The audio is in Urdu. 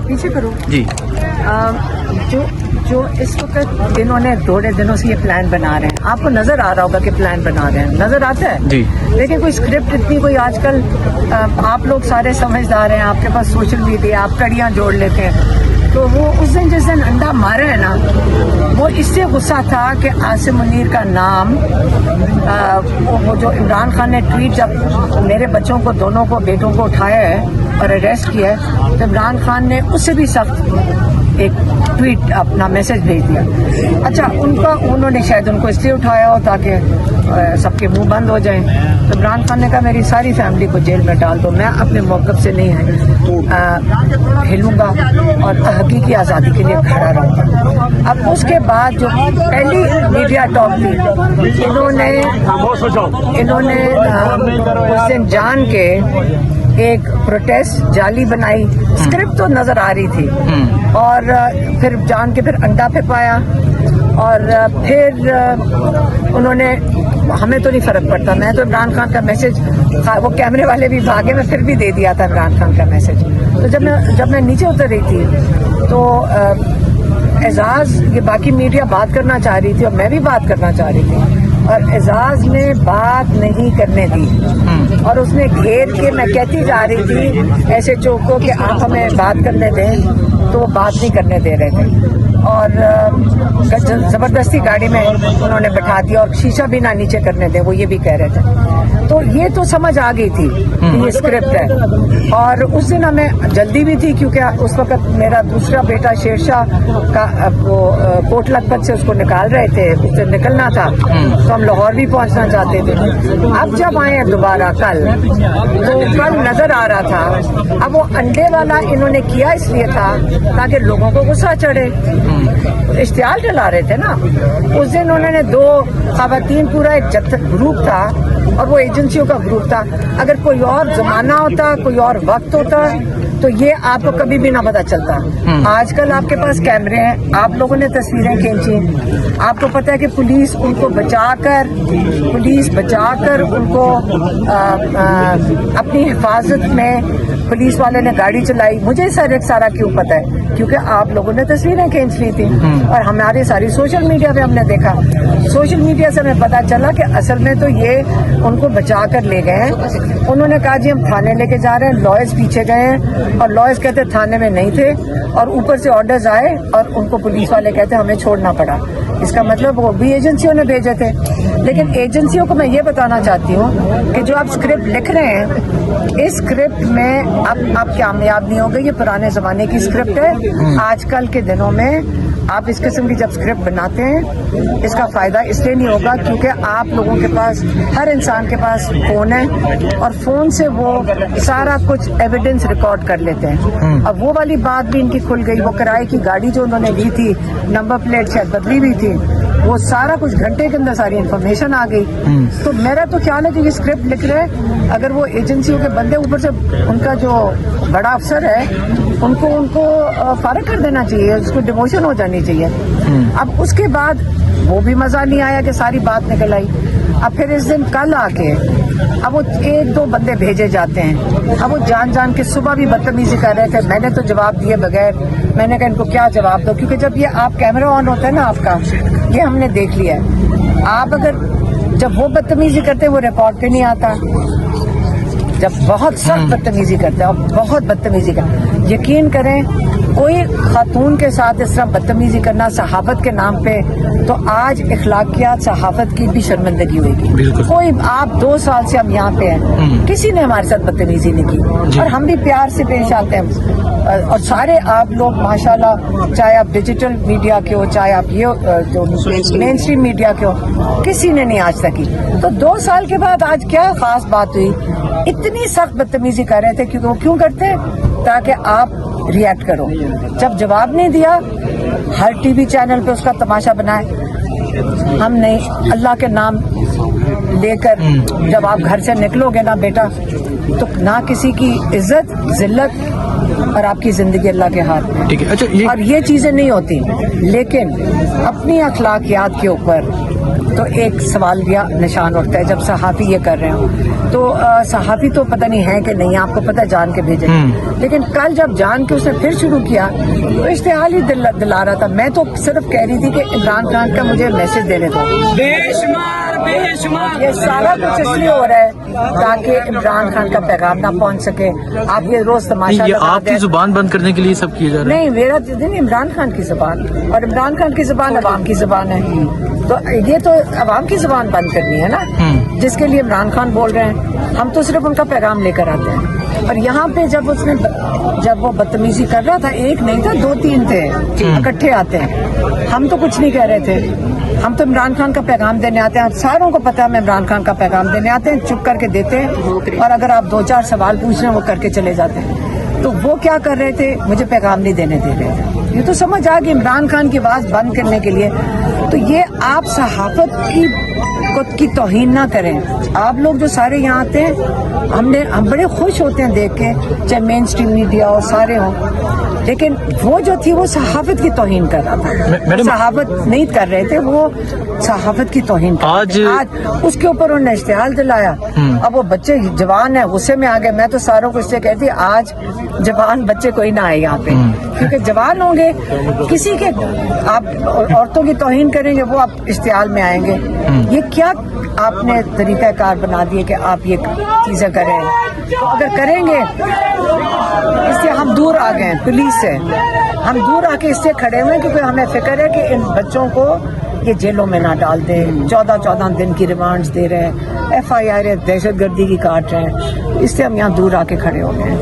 پیچھے کرو جی جو اس وقت انہوں نے تھوڑے دنوں سے یہ پلان بنا رہے ہیں، آپ کو نظر آ رہا ہوگا کہ پلان بنا رہے ہیں، نظر آتا ہے جی لیکن کوئی اسکرپٹ اتنی کوئی آج کل آپ لوگ سارے سمجھدار ہیں، آپ کے پاس سوشل میڈیا، آپ کڑیاں جوڑ لیتے ہیں، تو وہ اس دن جس دن انڈا مارا ہے نا، وہ اس سے غصہ تھا کہ عاصم منیر کا نام وہ جو عمران خان نے ٹویٹ جب میرے بچوں کو دونوں کو بیٹوں کو اٹھایا ہے اور اریسٹ کیا ہے تو عمران خان نے اس سے بھی سخت ایک ٹویٹ اپنا میسج بھیج دیا. اچھا انہوں نے شاید ان کو اس لیے اٹھایا ہو تاکہ سب کے منہ بند ہو جائیں، تو عمران خان نے کہا میری ساری فیملی کو جیل میں ڈال دو، میں اپنے موقف سے نہیں ہلوں گا اور حقیقی آزادی کے لیے کھڑا رہوں گا. اب اس کے بعد جو پہلی میڈیا ٹاک تھی، انہوں نے اس دن جان کے ایک پروٹیسٹ جعلی بنائی، اسکرپٹ تو نظر آ رہی تھی، اور پھر جان کے پھر انڈا پھپایا، اور پھر انہوں نے ہمیں تو نہیں فرق پڑتا، میں تو عمران خان کا میسج، وہ کیمرے والے بھی بھاگے، میں پھر بھی دے دیا تھا عمران خان کا میسج. تو جب میں نیچے اتر رہی تھی تو اعزاز، یہ باقی میڈیا بات کرنا چاہ رہی تھی اور میں بھی بات کرنا چاہ رہی تھی، اور اعزاز نے بات نہیں کرنے دی، اور اس نے گھیر کے، میں کہتی جا رہی تھی ایسے چوکو کہ آپ ہمیں بات کرنے دیں، تو وہ بات نہیں کرنے دے رہے تھے، اور زبردستی گاڑی میں انہوں نے بٹھا دیا اور شیشہ بھی نہ نیچے کرنے دیں، وہ یہ بھی کہہ رہے تھے. تو یہ تو سمجھ آ گئی تھی کہ یہ اسکرپٹ ہے، اور اس دن ہمیں جلدی بھی تھی کیونکہ اس وقت میرا دوسرا بیٹا شیر شاہ کا وہ کوٹ لکھپت سے اس کو نکال رہے تھے، اس سے نکلنا تھا، تو ہم لاہور بھی پہنچنا چاہتے تھے. اب جب آئے ہیں دوبارہ کل، تو کل نظر آ رہا تھا، اب وہ انڈے والا انہوں نے کیا اس لیے تھا تاکہ لوگوں کو غصہ چڑھے، اشتعال ڈلا رہے تھے نا. اس دن انہوں نے 2 خواتین، پورا ایک گروپ تھا اور وہ ایجنسیوں کا گروپ تھا. اگر کوئی اور زمانہ ہوتا، کوئی اور وقت ہوتا تو یہ آپ کو کبھی بھی نہ پتا چلتا. آج کل آپ کے پاس کیمرے ہیں، آپ لوگوں نے تصویریں کھینچی، آپ کو پتا ہے کہ پولیس ان کو بچا کر ان کو اپنی حفاظت میں پولیس والے نے گاڑی چلائی. مجھے سارا کیوں پتا ہے؟ کیونکہ آپ لوگوں نے تصویریں کھینچ لی تھی اور ہماری ساری سوشل میڈیا پہ ہم نے دیکھا. سوشل میڈیا سے ہمیں پتا چلا کہ اصل میں تو یہ ان کو بچا کر لے گئے ہیں. انہوں نے کہا جی ہم تھانے لے کے جا رہے ہیں، لائرز پیچھے گئے ہیں اور لائرز کہتے تھانے میں نہیں تھے، اور اوپر سے آرڈرز آئے اور ان کو پولیس والے کہتے ہمیں چھوڑنا پڑا. اس کا مطلب وہ بھی ایجنسیوں نے بھیجے تھے. لیکن ایجنسیوں کو میں یہ بتانا چاہتی ہوں کہ جو آپ اسکرپٹ لکھ رہے ہیں، اس اسکرپٹ میں آپ کامیاب نہیں ہوگے. یہ پرانے زمانے کی اسکرپٹ ہے. آج کل کے دنوں میں آپ اس قسم کی جب اسکرپٹ بناتے ہیں، اس کا فائدہ اس لیے نہیں ہوگا کیونکہ آپ لوگوں کے پاس، ہر انسان کے پاس فون ہے، اور فون سے وہ سارا کچھ ایویڈنس ریکارڈ کر لیتے ہیں. اب وہ والی بات بھی ان کی کھل گئی. وہ کرائے کی گاڑی جو انہوں نے لی تھی، نمبر پلیٹ شاید بدلی ہوئی تھی، وہ سارا کچھ گھنٹے کے اندر ساری انفارمیشن آ گئی. تو میرا تو خیال ہے کہ یہ اسکرپٹ لکھ رہے ہیں، اگر وہ ایجنسیوں کے بندے، اوپر سے ان کا جو بڑا افسر ہے، ان کو فارغ کر دینا چاہیے، اس کو ڈیموشن ہو جانی چاہیے. اب اس کے بعد وہ بھی مزہ نہیں آیا کہ ساری بات نکل آئی. اب پھر اس دن کل آ کے اب وہ 1-2 بندے بھیجے جاتے ہیں. اب وہ جان کے صبح بھی بدتمیزی کر رہے تھے. میں نے تو جواب دیے بغیر، میں نے کہا ان کو کیا جواب دو، کیونکہ جب یہ آپ کیمرہ آن ہوتا ہے نا آپ کا، یہ ہم نے دیکھ لیا ہے. آپ اگر جب وہ بدتمیزی کرتے وہ ریکارڈ پہ نہیں آتا، جب بہت سخت بدتمیزی کرتے ہیں اور بہت بدتمیزی کرتے، یقین کریں کوئی خاتون کے ساتھ اس طرح بدتمیزی کرنا صحافت کے نام پہ، تو آج اخلاقیات صحافت کی بھی شرمندگی ہوئے گی. کوئی، آپ 2 سال سے ہم یہاں پہ ہیں، کسی نے ہمارے ساتھ بدتمیزی نہیں کی، اور ہم بھی پیار سے پیش آتے ہیں. اور سارے آپ لوگ ماشاءاللہ، چاہے آپ ڈیجیٹل میڈیا کے ہو، چاہے آپ یہ جو مین اسٹریم میڈیا کے ہو، کسی نے نہیں آج تک کی. تو 2 سال کے بعد آج کیا خاص بات ہوئی؟ اتنی سخت بدتمیزی کر رہے تھے کیونکہ وہ کیوں کرتے؟ تاکہ آپ ریئیکٹ کرو. جب جواب نہیں دیا، ہر ٹی وی چینل پہ اس کا تماشا بنائے. ہم نہیں، اللہ کے نام لے کر جب آپ گھر سے نکلو گے نا بیٹا، تو نہ کسی کی عزت، ذلت، اور آپ کی زندگی اللہ کے ہاتھ میں. ٹھیک ہے. اچھا، اور یہ چیزیں نہیں ہوتی، لیکن اپنی اخلاقیات کے اوپر تو ایک سوال یا نشان اٹھتا ہے جب صحافی یہ کر رہے ہوں. تو صحافی تو پتہ نہیں ہے کہ نہیں, آپ کو پتہ جان کے بھیجے, لیکن کل جب جان کے اس نے پھر شروع کیا تو اشتعال ہی دلا رہا تھا. میں تو صرف کہہ رہی تھی کہ عمران خان کا مجھے میسج دینے دو. یہ سارا کچھ اس لیے ہو رہا ہے تاکہ عمران خان کا پیغام نہ پہنچ سکے. آپ یہ روز تماشا یہ آپ کی زبان بند کرنے کے لیے سب کیا جا رہا ہے. نہیں, میرا نہیں, عمران خان کی زبان, اور عمران خان کی زبان عوام کی زبان ہے. تو یہ تو عوام کی زبان بند کرنی ہے نا, جس کے لیے عمران خان بول رہے ہیں. ہم تو صرف ان کا پیغام لے کر آتے ہیں. اور یہاں پہ جب وہ بدتمیزی کر رہا تھا, ایک نہیں تھا, 2-3 تھے اکٹھے آتے ہیں. ہم تو کچھ نہیں کہہ رہے تھے, ہم تو عمران خان کا پیغام دینے آتے ہیں. ساروں کو پتا ہے ہم عمران خان کا پیغام دینے آتے ہیں, چپ کر کے دیتے ہیں, اور اگر آپ 2-4 سوال پوچھ رہے ہیں وہ کر کے چلے جاتے ہیں. تو وہ کیا کر رہے تھے, مجھے پیغام نہیں دینے دے رہے تھے. یہ تو سمجھ آ گئی عمران خان کی آواز بند کرنے کے لیے. تو یہ آپ صحافت کی توہین نہ کریں. آپ لوگ جو سارے یہاں آتے ہیں, ہم بڑے خوش ہوتے ہیں دیکھ کے, چاہے مین اسٹریم میڈیا ہو, سارے ہوں, لیکن وہ جو تھی وہ صحافت کی توہین کر رہا تھا. صحافت نہیں کر رہے تھے, وہ صحافت کی توہین کر رہے تھے. آج اس کے اوپر انہوں نے اشتعال دلایا. اب وہ بچے جوان ہیں, غصے میں آ گئے. میں تو ساروں کو اس سے کہتی آج جوان بچے کوئی نہ آئے یہاں پہ, کیونکہ جوان ہوں گے, کسی کے آپ عورتوں کی توہین کریں گے وہ آپ اشتعال میں آئیں گے. یہ کیا آپ نے طریقہ کار بنا دیے کہ آپ یہ چیزیں کریں. تو اگر کریں گے, اس سے ہم دور آ گئے پولیس سے, ہم دور آ کے اس سے کھڑے ہوئے, کیونکہ ہمیں فکر ہے کہ ان بچوں کو یہ جیلوں میں نہ ڈال دیں. 14 دن کی ریمانڈز دے رہے ہیں, FIR دہشت گردی کی کاٹ رہے ہیں. اس سے ہم یہاں دور آ کے کھڑے ہو گئے ہیں.